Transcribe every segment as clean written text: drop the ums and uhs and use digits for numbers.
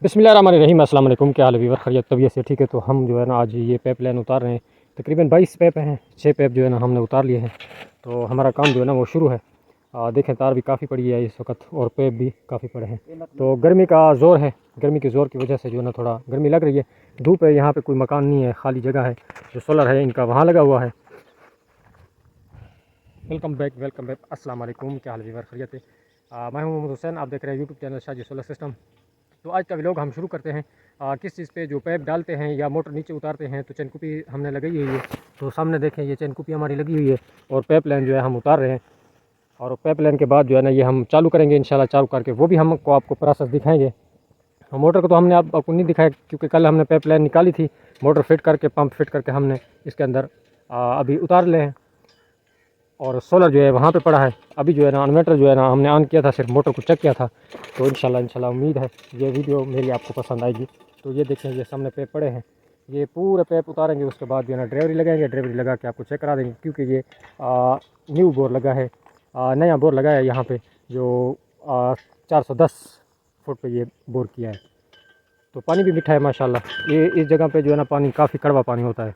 बिस्मिल्लाहिर्रहमानिर्रहीम। अस्सलाम वालेकुम। क्या हाल है वीवर? खैरियत तबीयत से ठीक है? तो हम जो है ना आज ये पाइप लाइन उतार रहे हैं। तकरीबन 22 पाइप हैं, 6 पाइप जो है ना हमने उतार लिए हैं। तो हमारा काम जो है ना वो शुरू है। देखें तार भी काफ़ी पड़ी है इस वक्त और पाइप भी काफ़ी पड़े हैं। तो गर्मी का ज़ोर है, गर्मी के ज़ोर की वजह से जो है ना थोड़ा गर्मी लग रही है। धूप है, यहाँ पर कोई मकान नहीं है, खाली जगह है। जो सोलर है इनका वहाँ लगा हुआ है। वेलकम बैक अस्सलाम वालेकुम। क्या हाल वीवर? खैरियत है? मैं हूं मोहम्मद हुसैन, आप देख रहे हैं YouTube channel Shaji solar system. तो आज का व्लॉग हम शुरू करते हैं। किस चीज़ पे जो पाइप डालते हैं या मोटर नीचे उतारते हैं तो चैनकुपी हमने लगाई हुई है। तो सामने देखें ये चैनकुपी हमारी लगी हुई है और पाइप लाइन जो है हम उतार रहे हैं। और पाइप लाइन के बाद जो है ना ये हम चालू करेंगे इंशाल्लाह। चालू करके वो भी हमको आपको प्रोसेस दिखाएंगे। मोटर को तो हमने आपको नहीं दिखाया क्योंकि कल हमने पाइप लाइन निकाली थी। मोटर फिट करके पंप फिट करके हमने इसके अंदर अभी उतार ले हैं। और सोलर जो है वहाँ पे पड़ा है। अभी जो है ना इन्वर्टर जो है ना हमने ऑन किया था, सिर्फ मोटर को चेक किया था। तो इंशाल्लाह उम्मीद है ये वीडियो मेरी आपको पसंद आएगी। तो ये देखें ये सामने पेप पड़े हैं, ये पूरे पेप उतारेंगे। उसके बाद जो है ना ड्राइवरी लगाएंगे, ड्राइवरी लगा के आपको चेक करा देंगे क्योंकि ये न्यू बोर लगा है, नया बोर लगा है यहाँ पर जो 410 फुट पर ये बोर किया है। तो पानी भी मीठा है माशाल्लाह। ये इस जगह पे जो है ना पानी काफ़ी कड़वा पानी होता है।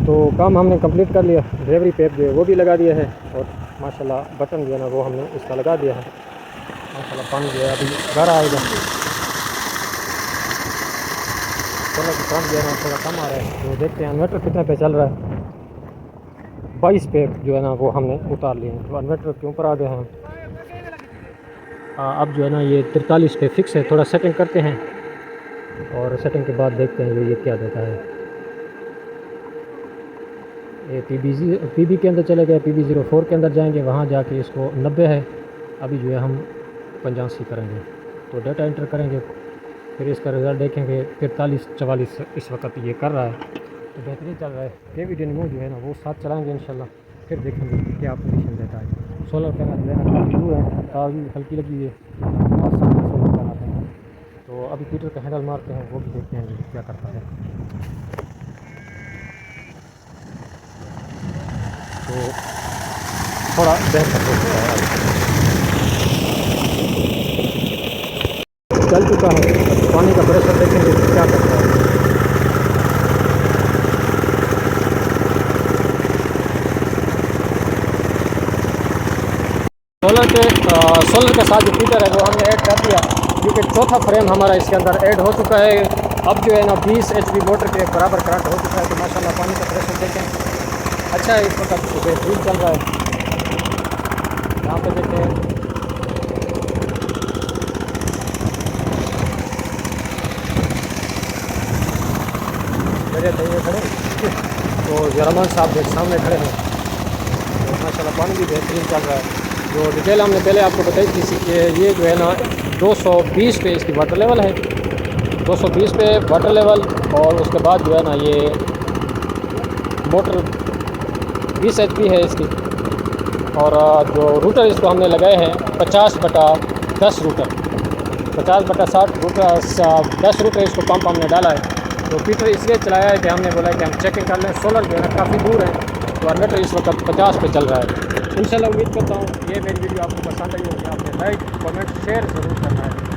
तो काम हमने कंप्लीट कर लिया। ड्राइवरी पेप जो है वो भी लगा दिया है और माशाल्लाह बटन जो है ना वो हमने इसका लगा दिया है। माशाल्लाह पानी जो है अभी घर आएगा। सोलर का काम जो है ना थोड़ा कम आ रहा है। तो देखते हैं इन्वर्टर कितने पे चल रहा है। 22 पेप जो है ना वो हमने उतार लिए हैं। तो इन्वर्टर के ऊपर आ गए हैं हम। अब जो है ना ये 43 पे फिक्स है। थोड़ा सेटिंग करते हैं और सेटिंग के बाद देखते हैं ये क्या देता है। ये पीबी के अंदर चले गए, PB04 के अंदर जाएंगे, वहाँ जाके इसको 90 है। अभी जो है हम 85 करेंगे तो डाटा एंटर करेंगे, फिर इसका रिज़ल्ट देखेंगे। 43-44 इस वक्त ये कर रहा है तो बेहतरीन चल रहा है। KV डेनिमो जो है ना वो साथ चलाएँगे इंशाल्लाह, फिर देखेंगे क्या पोजीशन देता है। सोलर पैनल जो है ना काफ़ी दूर है, तार भी हल्की लगी हुई है और सामने सोलर पैनल है। तो अभी पीटर का हैंडल मारते हैं, वो भी देखते हैं क्या करता है। तो थोड़ा बेहतर हो चुका है, चल चुका है। पानी का प्रेशर देखेंगे क्या करता है। सोलर के साथ जो फीचर है वो हमने ऐड कर दिया क्योंकि चौथा फ्रेम हमारा इसके अंदर ऐड हो चुका है। अब जो है ना 20 HP मोटर के बराबर करंट हो चुका है। तो माशाल्लाह पानी का प्रेशर देखें अच्छा है, इस वक्त बेहतरीन चल रहा है। यहाँ पे देखें मेरे भैया खड़े तो जरमान साहब के सामने खड़े हैं। तो माशाल्लाह पानी भी बेहतरीन चल रहा है। जो डिटेल हमने पहले आपको बताई थी कि ये जो है ना 220 पे इसकी वाटर लेवल है, 220 पे वाटर लेवल। और उसके बाद जो है ना ये मोटर 20 HP है इसकी। और जो रूटर इसको हमने लगाए हैं 50/10 रूटर, 50/60 रूटर, 10 रूटर इसको पंप हमने डाला है। तो पीटर इसलिए चलाया है कि हमने बोला कि हम चेकिंग कर लें। सोलर जो है ना काफ़ी दूर है तो इन्वर्टर इस वक्त 50 पे चल रहा है। इंशाल्लाह उम्मीद करता हूँ ये मेरी वीडियो आपको पसंद आई होगी। आपने लाइक कमेंट शेयर ज़रूर करना है।